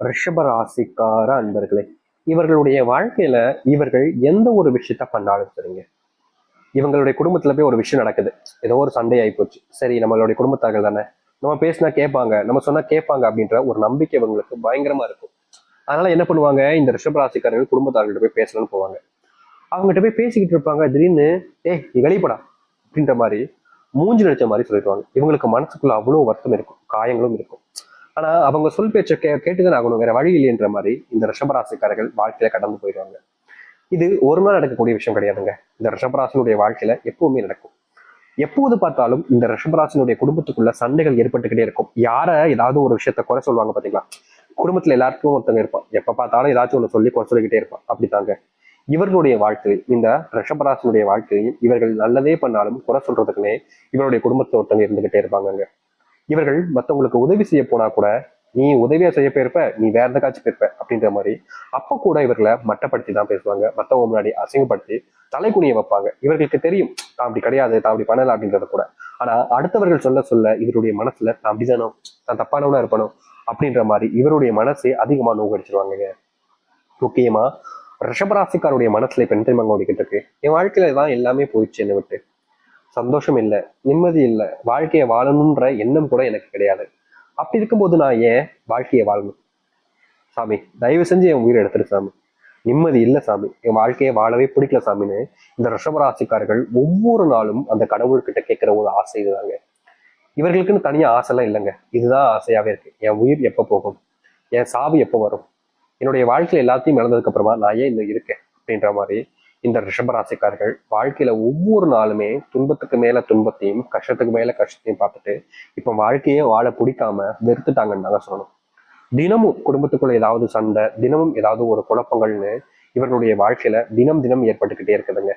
ரிஷப ராசிக்கார அன்பர்களே, இவர்களுடைய வாழ்க்கையில இவர்கள் எந்த ஒரு விஷயத்த பண்ணாலும் சரிங்க, இவங்களுடைய குடும்பத்துல போய் ஒரு விஷயம் நடக்குது, ஏதோ ஒரு சண்டை ஆகி போச்சு, சரி நம்மளுடைய குடும்பத்தார்கள் தானே, நம்ம பேசினா கேட்பாங்க, நம்ம சொன்னா கேட்பாங்க அப்படின்ற ஒரு நம்பிக்கை இவங்களுக்கு பயங்கரமா இருக்கும். அதனால என்ன பண்ணுவாங்க, இந்த ரிஷபராசிக்காரர்கள் குடும்பத்தார்கள்ட்ட போய் பேசணும்னு போவாங்க. அவங்ககிட்ட போய் பேசிக்கிட்டு இருப்பாங்க, திடீர்னு நீ வெளிப்படா அப்படின்ற மாதிரி மூஞ்சி நடிச்ச மாதிரி சொல்லிடுவாங்க. இவங்களுக்கு மனசுக்குள்ள அவ்வளவு வருத்தம் இருக்கும், காயங்களும் இருக்கும். ஆனா அவங்க சொல் பேச்ச கேட்டுதான் ஆகணும், வேற வழி இல்லைன்ற மாதிரி இந்த ரிஷபராசிக்காரர்கள் வாழ்க்கையில கடந்து போயிடுவாங்க. இது ஒரு நாள் நடக்கக்கூடிய விஷயம் கிடையாதுங்க. இந்த ரிஷபராசினுடைய வாழ்க்கையில எப்பவுமே நடக்கும். எப்போது பார்த்தாலும் இந்த ரிஷபராசினுடைய குடும்பத்துக்குள்ள சண்டைகள் ஏற்பட்டுக்கிட்டே இருக்கும். யார ஏதாவது ஒரு விஷயத்த குறை சொல்லுவாங்க பாத்தீங்களா, குடும்பத்துல எல்லாருக்கும் ஒருத்தங்க இருப்பான், எப்ப பார்த்தாலும் ஏதாச்சும் ஒண்ணு சொல்லி குறை சொல்லிக்கிட்டே இருப்பான். அப்படித்தாங்க இவர்களுடைய வாழ்க்கை, இந்த ரிஷபராசினுடைய வாழ்க்கையில் இவர்கள் நல்லதே பண்ணாலும் குறை சொல்றதுக்குன்னே இவருடைய குடும்பத்துல ஒருத்தங்க இருந்துகிட்டே இருப்பாங்க. இவர்கள் மற்றவங்களுக்கு உதவி செய்ய போனா கூட, நீ உதவியா செய்ய போயிருப்ப, நீ வேற எதுக்காச்சும் போயிருப்ப அப்படின்ற மாதிரி அப்ப கூட இவர்களை மட்டப்படுத்தி தான் பேசுவாங்க. மற்றவங்க முன்னாடி அசிங்கப்படுத்தி தலைக்குனிய வைப்பாங்க. இவர்களுக்கு தெரியும் தான் அப்படி கிடையாது, தான் அப்படி பண்ணல அப்படின்றத கூட. ஆனா அடுத்தவர்கள் சொல்ல சொல்ல இவருடைய மனசுல தான் அப்படிதானோ, தான் தப்பானவனா இருப்பணும் அப்படின்ற மாதிரி இவருடைய மனசை அதிகமா நோக்கடிச்சிருவாங்க. முக்கியமா ரிஷபராசிக்காருடைய மனசுல இப்ப என்ன தெரியுமா ஓடிக்கிட்டு இருக்கு, என் வாழ்க்கையில தான் எல்லாமே போயிடுச்சு, என்னை விட்டு சந்தோஷம் இல்லை, நிம்மதி இல்லை, வாழ்க்கையை வாழணுன்ற எண்ணம் கூட எனக்கு கிடையாது. அப்படி இருக்கும்போது நான் ஏன் வாழ்க்கையை வாழணும் சாமி, தயவு செஞ்சு என் உயிரை எடுத்துரு சாமி, நிம்மதி இல்லை சாமி, என் வாழ்க்கையை வாழவே பிடிக்கல சாமின்னு இந்த ரிஷபராசிக்காரர்கள் ஒவ்வொரு நாளும் அந்த கடவுள்கிட்ட கேட்கிற ஒரு ஆசை இதுதாங்க. இவர்களுக்குன்னு தனியா ஆசைலாம் இல்லைங்க, இதுதான் ஆசையாவே இருக்கு. என் உயிர் எப்ப போகும், என் சாவு எப்போ வரும், என்னுடைய வாழ்க்கையில எல்லாத்தையும் இழந்ததுக்கு அப்புறமா நான் ஏன் இந்த இருக்கேன் அப்படின்ற மாதிரி இந்த ரிஷபராசிக்காரர்கள் வாழ்க்கையில ஒவ்வொரு நாளுமே துன்பத்துக்கு மேல துன்பத்தையும் கஷ்டத்துக்கு மேல கஷ்டத்தையும் பார்த்துட்டு இப்ப வாழ்க்கையே வாழ பிடிக்காம வெறுத்துட்டாங்கன்னு தாங்க சொல்லணும். தினமும் குடும்பத்துக்குள்ள ஏதாவது சண்டை, தினமும் ஏதாவது ஒரு குழப்பங்கள்னு இவர்களுடைய வாழ்க்கையில தினம் தினம் ஏற்பட்டுக்கிட்டே இருக்குதுங்க.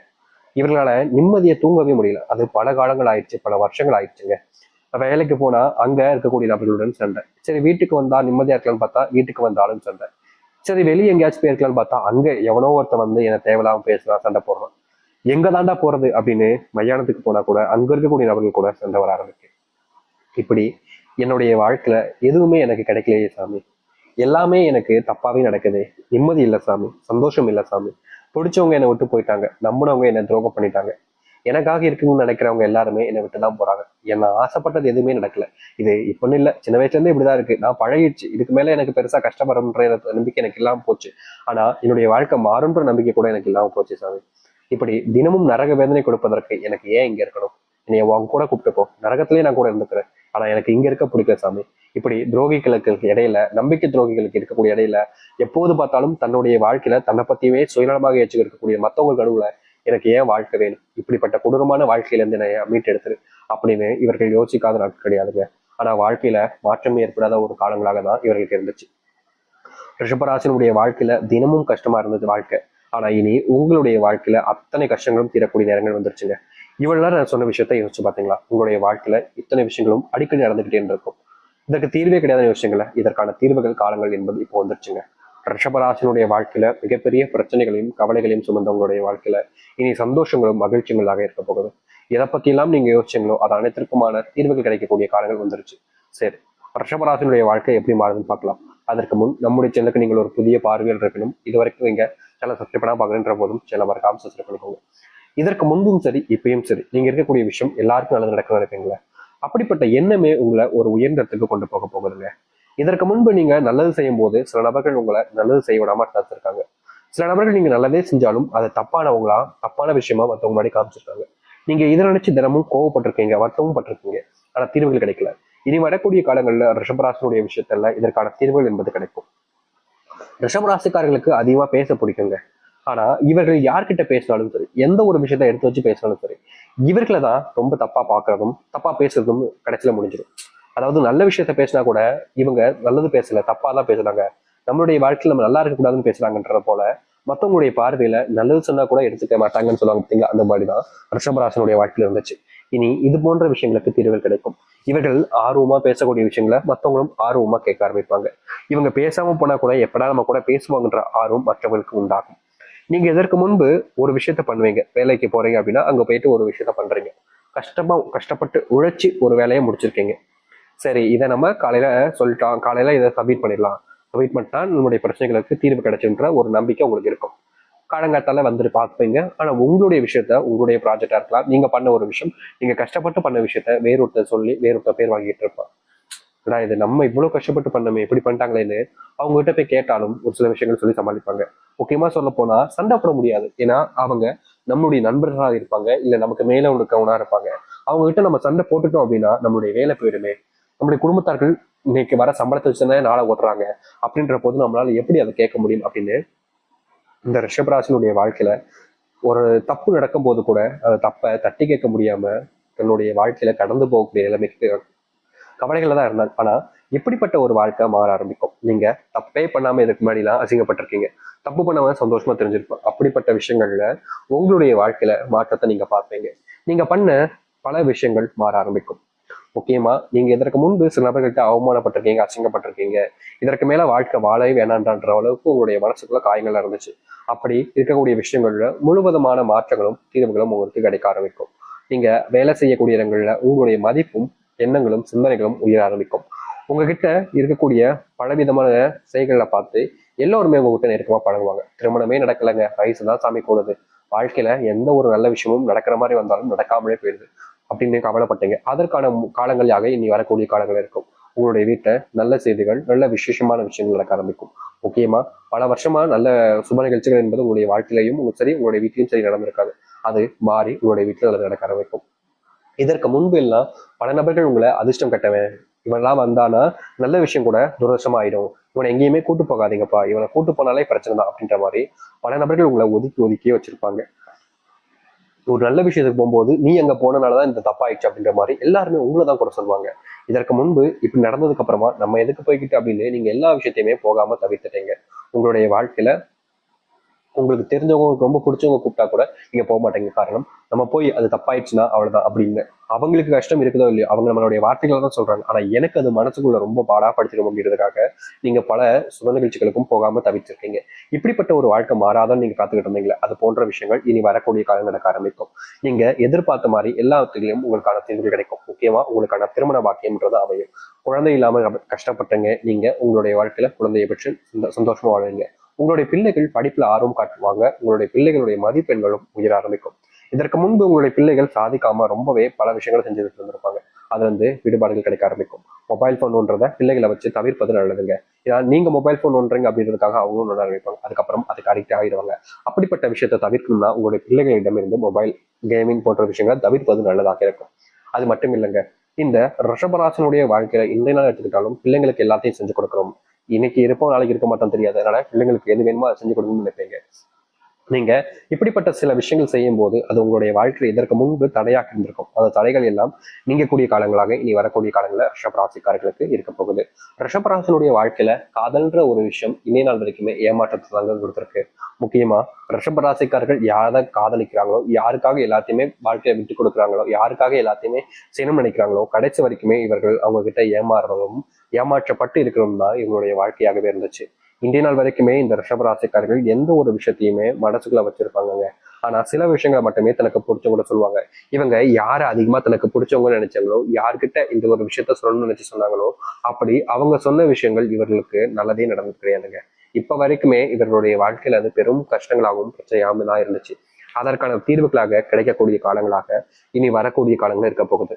இவர்களால நிம்மதியை தூங்கவே முடியல. அது பல காலங்கள் ஆயிடுச்சு, பல வருஷங்கள் ஆயிடுச்சுங்க. வேலைக்கு போனா அங்க இருக்கக்கூடிய நபர்களுடன் சண்டை, சரி வீட்டுக்கு வந்தா நிம்மதியா இருக்கலாம்னு பார்த்தா வீட்டுக்கு வந்தாலும் சண்டை, சரி வெளியே எங்கேயாச்சும் போயிருக்கலாம்னு பார்த்தா அங்க எவனோ ஒருத்தன் வந்து என்னை தேவையில்லாம பேசுறான், சண்டை போடுறான். எங்க தாண்டா போறது அப்படின்னு மயானத்துக்கு போனா கூட அங்க இருக்கக்கூடிய நபர்கள் கூட சண்டை வர ஆரம்பிக்கு. இப்படி என்னுடைய வாழ்க்கையில எதுவுமே எனக்கு கிடைக்கலையே சாமி, எல்லாமே எனக்கு தப்பாவே நடக்குது, நிம்மதி இல்லை சாமி, சந்தோஷம் இல்லை சாமி, பிடிச்சவங்க என்னை விட்டு போயிட்டாங்க, நம்பினவங்க என்னை துரோகம் பண்ணிட்டாங்க, எனக்காக இருக்குன்னு நினைக்கிறவங்க எல்லாருமே என்னை விட்டு தான் போறாங்க, என்ன ஆசைப்பட்டது எதுவுமே நடக்கல. இது இப்பன்னு இல்லை, சின்ன வயசுல இருந்தே இப்படிதான் இருக்கு, நான் பழகிடுச்சு, இதுக்கு மேல எனக்கு பெருசா கஷ்டப்படுறன்ற நம்பிக்கை எனக்கு இல்லாம போச்சு. ஆனா என்னுடைய வாழ்க்கை மாறுன்ற நம்பிக்கை கூட எனக்கு இல்லாம போச்சு சாமி. இப்படி தினமும் நரக வேதனை கொடுப்பதற்கு எனக்கு ஏன் இங்க இருக்கணும், என்னைய உங்க கூட கூப்பிட்டுப்போ, நரகத்திலேயே நான் கூட இருந்துக்கிறேன், ஆனா எனக்கு இங்க இருக்க பிடிக்கல சாமி. இப்படி துரோகிகளுக்கு இடையில, நம்பிக்கை துரோகிகளுக்கு இருக்கக்கூடிய இடையில எப்போது பார்த்தாலும் தன்னுடைய வாழ்க்கையில தன்னை பத்தியுமே சுயநலமாக ஏற்றுக்க இருக்கக்கூடிய மத்தவங்க நடுவுல எனக்கு ஏன் வாழ்க்கை வேணும், இப்படிப்பட்ட கொடூரமான வாழ்க்கையில இருந்து நான் மீட்டெடுத்துரு அப்படின்னு இவர்கள் யோசிக்காத நாட்கள் கிடையாதுங்க. ஆனா வாழ்க்கையில மாற்றம் ஏற்படாத ஒரு காலங்களாக தான் இவர்களுக்கு இருந்துச்சு. ரிஷபராசினுடைய வாழ்க்கையில தினமும் கஷ்டமா இருந்தது வாழ்க்கை. ஆனா இனி உங்களுடைய வாழ்க்கையில அத்தனை கஷ்டங்களும் தீரக்கூடிய நேரங்கள் வந்துருச்சுங்க. இவ்வளவு நேரம் நான் சொன்ன விஷயத்த யோசிச்சு பாத்தீங்களா, உங்களுடைய வாழ்க்கையில இத்தனை விஷயங்களும் அடிக்கடி நடந்துகிட்டே இருக்கும். இதற்கு தீர்வே கிடையாத விஷயங்கள, இதற்கான தீர்வுகள் காலங்கள் என்பது இப்போ வந்துருச்சுங்க. ரிஷபராசினுடைய வாழ்க்கையில மிகப்பெரிய பிரச்சனைகளையும் கவலைகளையும் சுமந்தவங்களுடைய வாழ்க்கையில இனி சந்தோஷங்களும் மகிழ்ச்சிகளாக இருக்க போகுது. எதை பத்தி எல்லாம் நீங்க யோசிச்சீங்களோ அது அனைத்திற்குமான தீர்வுகள் கிடைக்கக்கூடிய காலங்கள் வந்துருச்சு. சரி, ரிஷபராசினுடைய வாழ்க்கை எப்படி மாறுதுன்னு பார்க்கலாம். அதற்கு முன் நம்முடைய சேனலுக்கு நீங்கள் ஒரு புதிய பார்வையில் இருக்கணும், இது வரைக்கும் நீங்க சேனல் சப்ஸ்கிரைப் பண்ணா பாக்குறேன்ற போதும் சேனல் மறக்காம சப்ஸ்கிரைப் பண்ணிக்கோங்க. இதற்கு முன்பும் சரி இப்பயும் சரி நீங்க இருக்கக்கூடிய விஷயம் எல்லாருக்கும் நல்லது நடக்க நினைப்பீங்களா, அப்படிப்பட்ட எண்ணமே உங்களை ஒரு உயர்ந்தத்துக்கு கொண்டு போக போகுதுங்க. இதற்கு முன்பு நீங்க நல்லது செய்யும் போது சில நபர்கள் உங்களை நல்லது செய்ய விடாம தடுத்திருக்காங்க. சில நபர்கள் நீங்க நல்லதே செஞ்சாலும் அதை தப்பானவங்களா, தப்பான விஷயமா மற்றவங்க முன்னாடி காமிச்சிருக்காங்க. நீங்க இதை நினைச்சு தினமும் கோவப்பட்டிருக்கீங்க, வருத்தமும் பட்டிருக்கீங்க, ஆனா தீர்வுகள் கிடைக்கல. இனி வரக்கூடிய காலங்கள்ல ரிஷபராசினுடைய விஷயத்துல இதற்கான தீர்வுகள் என்பது கிடைக்கும். ரிஷபராசிக்காரர்களுக்கு அதிகமா பேச பிடிக்குங்க. ஆனா இவர்கள் யார்கிட்ட பேசினாலும் சரி, எந்த ஒரு விஷயத்த எடுத்து வச்சு பேசினாலும் சரி, இவர்களை தான் ரொம்ப தப்பா பாக்குறதும் தப்பா பேசுறதும் கடைசியில முடிஞ்சிடும். அதாவது நல்ல விஷயத்த பேசினா கூட இவங்க நல்லது பேசல, தப்பா தான் பேசுறாங்க, நம்மளுடைய வாழ்க்கையில் நம்ம நல்லா இருக்கக்கூடாதுன்னு பேசுறாங்கன்ற போல மற்றவங்களுடைய பார்வையில நல்லது சொன்னா கூட எடுத்துக்க மாட்டாங்கன்னு சொல்லுவாங்க பார்த்தீங்களா, அந்த மாதிரிதான் ரிஷபராசனுடைய வாழ்க்கையில இருந்துச்சு. இனி இது போன்ற விஷயங்களுக்கு தீர்வுகள் கிடைக்கும். இவர்கள் ஆர்வமா பேசக்கூடிய விஷயங்களை மற்றவங்களும் ஆர்வமா கேட்க ஆரம்பிப்பாங்க. இவங்க பேசாம போனா கூட எப்படா நம்ம கூட பேசுவாங்கன்ற ஆர்வம் மற்றவங்களுக்கு உண்டாகும். நீங்க இதற்கு முன்பு ஒரு விஷயத்த பண்ணுவீங்க, வேலைக்கு போறீங்க அப்படின்னா அங்க போயிட்டு ஒரு விஷயத்த பண்றீங்க, கஷ்டப்பட்டு உழைச்சி ஒரு வேலையை முடிச்சிருக்கீங்க. சரி, இதை நம்ம காலையில சொல்லிட்டோம், காலையில இதை சப்மிட் பண்ணிடலாம், வெயிட் பண்ணிட்டா நம்மளுடைய பிரச்சனைகளுக்கு தீர்வு கிடைச்சுன்ற ஒரு நம்பிக்கை உங்களுக்கு இருக்கும். காலங்காத்தால வந்துட்டு பார்ப்பீங்க. ஆனா உங்களுடைய விஷயத்த, உங்களுடைய ப்ராஜெக்டா இருக்கலாம், நீங்க பண்ண ஒரு விஷயம், நீங்க கஷ்டப்பட்டு பண்ண விஷயத்த வேறொருத்தர் சொல்லி வேறொருத்தர் பேர் வாங்கிட்டு இருப்பான். இது நம்ம இவ்வளவு கஷ்டப்பட்டு பண்ணமே இப்படி பண்ணிட்டாங்களேன்னு அவங்க கிட்ட போய் கேட்டாலும் ஒரு சில விஷயங்கள் சொல்லி சமாளிப்பாங்க. முக்கியமா சொல்ல போனா சண்டை போட முடியாது. ஏன்னா அவங்க நம்மளுடைய நண்பர்களாக இருப்பாங்க, இல்ல நமக்கு மேல இருக்கவனா இருப்பாங்க. அவங்க கிட்ட நம்ம சண்டை போட்டுட்டோம் அப்படின்னா நம்மளுடைய வேலை போயிடுமே, நம்முடைய குடும்பத்தார்கள் இன்னைக்கு வர சம்பளத்தை வச்சுதானே நாளை ஓட்டுறாங்க, அப்படின்ற போது நம்மளால எப்படி அதை கேட்க முடியும் அப்படின்னு இந்த ரிஷபராசினுடைய வாழ்க்கையில ஒரு தப்பு நடக்கும் போது கூட அந்த தப்பை தட்டி கேட்க முடியாம தன்னுடைய வாழ்க்கையில கடந்து போகக்கூடிய நிலைமைக்கு கவலைகள்ல தான் இருந்தாங்க. ஆனா இப்படிப்பட்ட ஒரு வாழ்க்கை மாற ஆரம்பிக்கும். நீங்க தப்பே பண்ணாம இதுக்கு முன்னாடி எல்லாம் அசிங்கப்பட்டிருக்கீங்க, தப்பு பண்ணாம சந்தோஷமா தெரிஞ்சிருப்போம். அப்படிப்பட்ட விஷயங்கள்ல உங்களுடைய வாழ்க்கையில மாற்றத்தை நீங்க பார்ப்பீங்க. நீங்க பண்ண பல விஷயங்கள் மாற ஆரம்பிக்கும். முக்கியமா நீங்க இதற்கு முன்பு சில நபர்கள்ட்ட அவமானப்பட்டிருக்கீங்க, அசிங்கப்பட்டிருக்கீங்க. இதற்கு மேல வாழ்க்கை வாழவே வேணான்ற அளவுக்கு உங்களுடைய மனசுக்குள்ள காயங்கள் இருந்துச்சு. அப்படி இருக்கக்கூடிய விஷயங்கள்ல முழுவதுமான மாற்றங்களும் தீர்வுகளும் உங்களுக்கு கிடைக்க ஆரம்பிக்கும். நீங்க வேலை செய்யக்கூடிய இடங்கள்ல உங்களுடைய மதிப்பும் எண்ணங்களும் சிந்தனைகளும் உயர ஆரம்பிக்கும். உங்ககிட்ட இருக்கக்கூடிய பலவிதமான செயல்களை பார்த்து எல்லோருமே உங்ககிட்ட நெருக்கமா பழகுவாங்க. திருமணமே நடக்கலைங்க, வயசுதான் சாமி கூடுது, வாழ்க்கையில எந்த ஒரு நல்ல விஷயமும் நடக்கிற மாதிரி வந்தாலும் நடக்காமலே போயிடுது அப்படின்னு கவலைப்பட்டீங்க. அதற்கான காலங்களாக இனி வரக்கூடிய காலங்கள் இருக்கும். உங்களுடைய வீட்டை நல்ல செய்திகள், நல்ல விசேஷமான விஷயங்கள் நடக்க ஆரம்பிக்கும். முக்கியமா பல வருஷமா நல்ல சுப நிகழ்ச்சிகள் என்பது உங்களுடைய வாழ்க்கையிலையும் சரி, உங்களுடைய வீட்டிலையும் சரி நடந்திருக்காது. அது மாறி உங்களுடைய வீட்டில் நடக்க ஆரம்பிக்கும். இதற்கு முன்பு எல்லாம் பல நபர்கள் உங்களை அதிர்ஷ்டம் கட்டவன், இவன்லாம் வந்தானா நல்ல விஷயம் கூட துரதிர்ஷ்டமா ஆயிடும், இவனை எங்கேயுமே கூட்டு போகாதீங்கப்பா, இவனை கூட்டு போனாலே பிரச்சனை தான் அப்படின்ற மாதிரி பல நபர்கள் உங்களை ஒதுக்கி ஒதுக்கியே வச்சிருப்பாங்க. ஒரு நல்ல விஷயத்துக்கு போகும்போது நீ அங்க போனனாலதான் இந்த தப்பாயிடுச்சு அப்படின்ற மாதிரி எல்லாருமே உங்களை தான் கூட சொல்லுவாங்க. இதற்கு முன்பு இப்படி நடந்ததுக்கு அப்புறமா நம்ம எதுக்கு போய்கிட்டு அப்படின்னு நீங்க எல்லா விஷயத்தையுமே போகாம தவிர்த்துட்டீங்க. உங்களுடைய வாழ்க்கையில உங்களுக்கு தெரிஞ்சவங்க, உங்களுக்கு ரொம்ப பிடிச்சவங்க கூப்பிட்டா கூட நீங்க போக மாட்டேங்க. காரணம் நம்ம போய் அது தப்பாயிடுச்சுன்னா அவ்வளவுதான் அப்படின்னு. அவங்களுக்கு கஷ்டம் இருக்குதோ இல்லையோ, அவங்க நம்மளுடைய வார்த்தைகளை தான் சொல்றாங்க. ஆனா எனக்கு அது மனசுக்குள்ள ரொம்ப பாடா படிச்சிடும் அப்படின்றதுக்காக நீங்க பல சுப நிகழ்ச்சிகளுக்கும் போகாம தவிர்த்திருக்கீங்க. இப்படிப்பட்ட ஒரு வாழ்க்கை மாறாதான் நீங்க காத்துக்கிட்டு இருந்தீங்களே, அது போன்ற விஷயங்கள் இனி வரக்கூடிய காலம் நடக்க ஆரம்பிக்கும். நீங்க எதிர்பார்த்த மாதிரி எல்லாத்துலயும் உங்களுக்கான தீர்வு கிடைக்கும். முக்கியமா உங்களுக்கான திருமண பாக்கியம்ன்றது அமையும். குழந்தை இல்லாம கஷ்டப்பட்டங்க நீங்க உங்களுடைய வாழ்க்கையில குழந்தையை பெற்று சந்தோஷமா வாழ்வீங்க. உங்களுடைய பிள்ளைகள் படிப்புல ஆர்வம் காட்டுவாங்க. உங்களுடைய பிள்ளைகளுடைய மதிப்பெண்களும் உயர ஆரம்பிக்கும். இதற்கு முன்பு உங்களுடைய பிள்ளைகள் சாதிக்காம ரொம்பவே பல விஷயங்களை செஞ்சுட்டு இருந்திருப்பாங்க. அது விடுபாடுகள் கிடைக்க ஆரம்பிக்கும். மொபைல் போன் ஒன்றதை பிள்ளைகளை வச்சு தவிர்ப்பது நல்லதுங்க. ஏன்னா நீங்க மொபைல் போன் ஒன்றீங்க அப்படின்றதுக்காக அவங்களும் நோட ஆரம்பிப்பாங்க. அதுக்கப்புறம் அதுக்கு அடிக்ட் ஆகிடுவாங்க. அப்படிப்பட்ட விஷயத்தை தவிர்க்கணும்னா உங்களுடைய பிள்ளைகளிடம் இருந்து மொபைல் கேமிங் போன்ற விஷயங்களை தவிர்ப்பது நல்லதாக இருக்கும். அது மட்டும் இல்லைங்க, இந்த ரிஷபராசனுடைய வாழ்க்கையில இன்றைய நாள் எடுத்துக்கிட்டாலும் பிள்ளைங்களுக்கு எல்லாத்தையும் செஞ்சு கொடுக்குறோம். இன்னைக்கு இருப்போம் நாளைக்கு இருக்க மாட்டோம் தெரியாது. அதனால பிள்ளைங்களுக்கு எது வேணுமோ அதை செஞ்சு கொடுக்கணும்னு நினைப்பீங்க. நீங்க இப்படிப்பட்ட சில விஷயங்கள் செய்யும் போது அது உங்களுடைய வாழ்க்கையில் இதற்கு முன்பு தடையாக இருந்திருக்கும். அந்த தடைகள் எல்லாம் நீங்கக்கூடிய காலங்களாக இனி வரக்கூடிய காலங்களில் ரிஷபராசிக்காரர்களுக்கு இருக்க போகுது. ரிஷபராசினுடைய வாழ்க்கையில காதல்ன்ற ஒரு விஷயம் இன்னைய நாள் வரைக்குமே ஏமாற்றத்தை தாங்க கொடுத்துருக்கு. முக்கியமா ரிஷபராசிக்காரர்கள் யாரை காதலிக்கிறாங்களோ, யாருக்காக எல்லாத்தையுமே வாழ்க்கையை விட்டு கொடுக்குறாங்களோ, யாருக்காக எல்லாத்தையுமே செய்யணும்னு நினைக்கிறாங்களோ, கடைசி வரைக்குமே இவர்கள் அவங்க கிட்ட ஏமாறுறதும் ஏமாற்றப்பட்டு இருக்கிறதும் தான் இவங்களுடைய வாழ்க்கையாகவே இருந்துச்சு. இன்றைய நாள் வரைக்குமே இந்த ரிஷபராசிக்காரர்கள் எந்த ஒரு விஷயத்தையுமே மனசுக்குள்ள வச்சிருப்பாங்க. ஆனா சில விஷயங்களை மட்டுமே தனக்கு பிடிச்சவங்க சொல்லுவாங்க. இவங்க யாரை அதிகமா தனக்கு பிடிச்சவங்க நினைச்சாங்களோ, யார்கிட்ட இந்த ஒரு விஷயத்த சொல்லணும்னு நினைச்சு சொன்னாங்களோ, அப்படி அவங்க சொன்ன விஷயங்கள் இவர்களுக்கு நல்லதே நடந்தது கிடையாதுங்க. இப்ப வரைக்குமே இவர்களுடைய வாழ்க்கையில அது பெரும் கஷ்டங்களாகவும் பிரச்சனையாகவும் தான் இருந்துச்சு. அதற்கான தீர்வுகளாக கிடைக்கக்கூடிய காலங்களாக இனி வரக்கூடிய காலங்கள் இருக்க போகுது.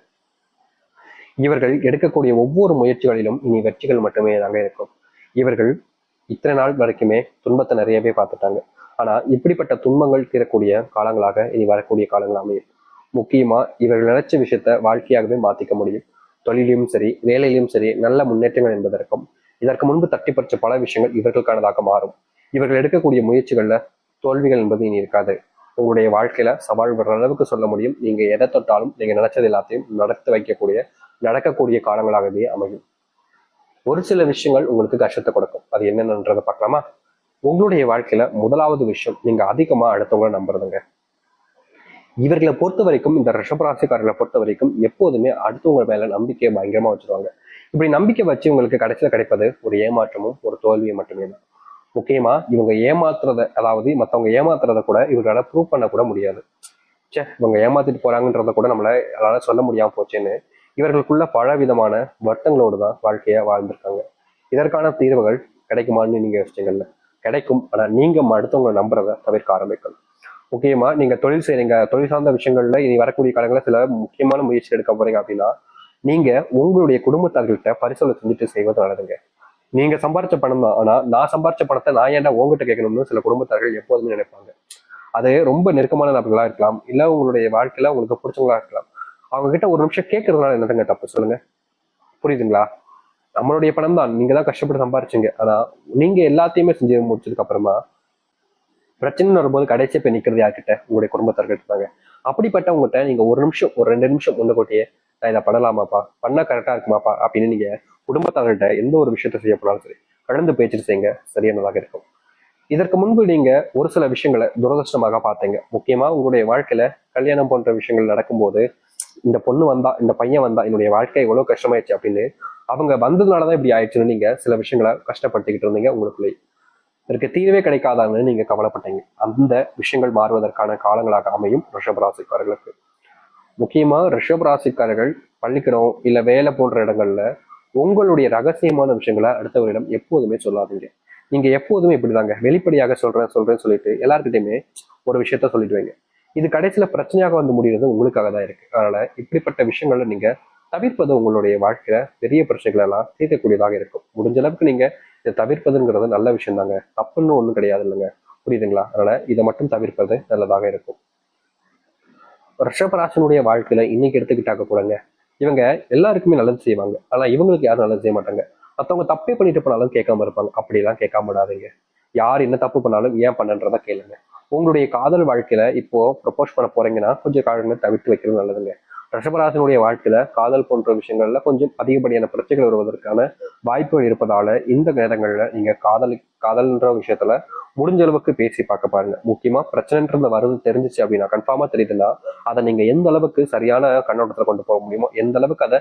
இவர்கள் எடுக்கக்கூடிய ஒவ்வொரு முயற்சிகளிலும் இனி வெற்றிகள் மட்டுமே தாங்க இருக்கும். இவர்கள் இத்தனை நாள் வரைக்குமே துன்பத்தை நிறையவே பார்த்துட்டாங்க. ஆனா இப்படிப்பட்ட துன்பங்கள் தீரக்கூடிய காலங்களாக இனி வரக்கூடிய காலங்கள் அமையும். முக்கியமா இவர்கள் நினைச்ச விஷயத்த வாழ்க்கையாகவே மாத்திக்க முடியும். தொழிலையும் சரி, வேலையிலும் சரி, நல்ல முன்னேற்றங்கள் என்பதற்கும் இதற்கு முன்பு தட்டி பறிச்ச பல விஷயங்கள் இவர்களுக்கானதாக மாறும். இவர்கள் எடுக்கக்கூடிய முயற்சிகள்ல தோல்விகள் என்பது இனி இருக்காது. உங்களுடைய வாழ்க்கையில சவால் வர்ற அளவுக்கு சொல்ல முடியும். நீங்க எதை தொட்டாலும் நீங்க நினைச்சது எல்லாத்தையும் நடத்தி வைக்கக்கூடிய நடக்கக்கூடிய காலங்களாகவே அமையும். ஒரு சில விஷயங்கள் உங்களுக்கு கஷ்டத்தை கொடுக்கும். அது என்னென்னன்றதை பார்க்கலாமா? உங்களுடைய வாழ்க்கையில முதலாவது விஷயம், நீங்க அதிகமா அடுத்தவங்களை நம்புறதுங்க. இவர்களை பொறுத்த வரைக்கும், இந்த ரிஷபராசிக்காரர்களை பொறுத்த வரைக்கும் எப்போதுமே அடுத்தவங்க மேல நம்பிக்கையை பயங்கரமா வச்சிருவாங்க. இப்படி நம்பிக்கை வச்சு உங்களுக்கு கடைசியில கிடைப்பது ஒரு ஏமாற்றமும் ஒரு தோல்வியும் மட்டுமே தான். முக்கியமா இவங்க ஏமாத்துறத, அதாவது மத்தவங்க ஏமாத்துறத கூட இவர்களால ப்ரூவ் பண்ண கூட முடியாது. இவங்க ஏமாத்திட்டு போறாங்கன்றத கூட அதனால சொல்ல முடியாம போச்சேன்னு இவர்களுக்குள்ள பல விதமான வருத்தங்களோடு தான் வாழ்க்கைய வாழ்ந்திருக்காங்க. இதற்கான தீர்வுகள் கிடைக்குமான்னு நீங்க யோசிச்சீங்கல்ல, கிடைக்கும். ஆனா நீங்க அடுத்தவங்களை நம்புறத தவிர்க்க ஆரம்பிக்கணும். முக்கியமா நீங்க தொழில் செய்றீங்க, தொழில் சார்ந்த விஷயங்கள்ல இனி வரக்கூடிய காலங்களில் சில முக்கியமான முயற்சி எடுக்க போறீங்க அப்படின்னா, நீங்க உங்களுடைய குடும்பத்தார்கிட்ட பரிசோதனை செஞ்சுட்டு செய்வது நல்லதுங்க. நீங்க சம்பாரிச்ச பணம் தான், ஆனா நான் சம்பாரிச்ச பணத்தை நான் ஏன்டா உங்ககிட்ட கேட்கணும்னு சில குடும்பத்தார்கள் எப்போதுமே நினைப்பாங்க. அது ரொம்ப நெருக்கமான நபர்களா இருக்கலாம், இல்ல உங்களுடைய வாழ்க்கையில உங்களுக்கு பிடிச்சவங்களா இருக்கலாம். அவங்க கிட்ட ஒரு நிமிஷம் கேட்கறதுனால என்னதுங்க தப்பு சொல்லுங்க? புரியுதுங்களா? நம்மளுடைய பணம் தான், நீங்க தான் கஷ்டப்பட்டு சம்பாரிச்சீங்க. ஆனா நீங்க எல்லாத்தையுமே செஞ்சு முடிச்சதுக்கு அப்புறமா பிரச்சனைன்னு வரும்போது கடைசியா போய் நிக்கிறது யார்கிட்ட? உங்களுடைய குடும்பத்தார்கிட்ட தாங்க. அப்படிப்பட்டவங்ககிட்ட நீங்க ஒரு நிமிஷம், ஒரு 2 நிமிஷம் முன்னக்கூட்டியே நான் இதை பண்ணலாமாப்பா, பண்ணா கரெக்டா இருக்குமாப்பா அப்படின்னு நீங்க குடும்பத்தார்கிட்ட எந்த ஒரு விஷயத்த செய்ய போனாலும் சரி கலந்து பேச்சுட்டு செய்யுங்க, சரியானதாக இருக்கும். இதற்கு முன்பு நீங்க ஒரு சில விஷயங்களை துரதிருஷ்டமாக பார்த்தீங்க. முக்கியமா உங்களுடைய வாழ்க்கையில கல்யாணம் போன்ற விஷயங்கள் நடக்கும்போது, இந்த பொண்ணு வந்தா, இந்த பையன் வந்தா என்னுடைய வாழ்க்கை எவ்வளவு கஷ்டமாயிடுச்சு அப்படின்னு அவங்க வந்ததுனாலதான் இப்படி ஆயிடுச்சுன்னு நீங்க சில விஷயங்களை கஷ்டப்படுத்திக்கிட்டு இருந்தீங்க உங்களுக்குள்ளே. இதற்கு தீர்வே கிடைக்காதான்னு நீங்க கவலைப்பட்டீங்க. அந்த விஷயங்கள் மாறுவதற்கான காலங்களாக அமையும் ரிஷபராசிக்காரர்களுக்கு. முக்கியமா ரிஷபராசிக்காரர்கள் பள்ளிக்கூடம் இல்ல வேலை போன்ற இடங்கள்ல உங்களுடைய ரகசியமான விஷயங்களை அடுத்தவரிடம் எப்போதுமே சொல்லாதீங்க. நீங்க எப்போதுமே இப்படிதாங்க வெளிப்படையாக சொல்றேன்னு சொல்லிட்டு எல்லாருக்கிட்டையுமே ஒரு விஷயத்த சொல்லிடுவீங்க. இது கடைசியில பிரச்சனையாக வந்து முடிகிறது உங்களுக்காக தான் இருக்கு. அதனால இப்படிப்பட்ட விஷயங்களை நீங்க தவிர்ப்பது உங்களுடைய வாழ்க்கையில பெரிய பிரச்சனைகள் எல்லாம் தீர்க்கக்கூடியதாக இருக்கும். முடிஞ்ச அளவுக்கு நீங்க இதை தவிர்ப்பதுங்கிறது நல்ல விஷயம் தாங்க, தப்புன்னு ஒண்ணும் கிடையாது இல்லைங்க. புரியுதுங்களா? அதனால இதை மட்டும் தவிர்ப்பது நல்லதாக இருக்கும். ரிஷபராசனுடைய வாழ்க்கையில இன்னைக்கு எடுத்துக்கிட்டாக்க கூடங்க, இவங்க எல்லாருக்குமே நல்லது செய்வாங்க. ஆனா இவங்களுக்கு யாரும் நல்லது செய்ய மாட்டாங்க. மத்தவங்க தப்பே பண்ணிட்டு போனாலும் கேட்காம இருப்பாங்க. அப்படிலாம் கேட்காம விடாதீங்க. யார் என்ன தப்பு பண்ணாலும் ஏன் பண்ணன்றத கேளுங்க. உங்களுடைய காதல் வாழ்க்கையில இப்போ ப்ரப்போஸ் பண்ண போறீங்கன்னா கொஞ்சம் காலங்களை தவிர்த்து வைக்கிறது நல்லதுங்க. ரிஷபராசனுடைய வாழ்க்கையில காதல் போன்ற விஷயங்கள்ல கொஞ்சம் அதிகப்படியான பிரச்சனைகள் வருவதற்கான வாய்ப்புகள் இருப்பதால இந்த நேரங்கள்ல நீங்க காதல்ன்ற விஷயத்துல முடிஞ்ச அளவுக்கு பேசி பார்க்க பாருங்க. முக்கியமா பிரச்சனைன்றது வருது தெரிஞ்சிச்சு அப்படின்னா, கன்ஃபார்மா தெரியுதுன்னா, அதை நீங்க எந்த அளவுக்கு சரியான கண்ணோட்டத்துல கொண்டு போக முடியுமோ, எந்த அளவுக்கு அதை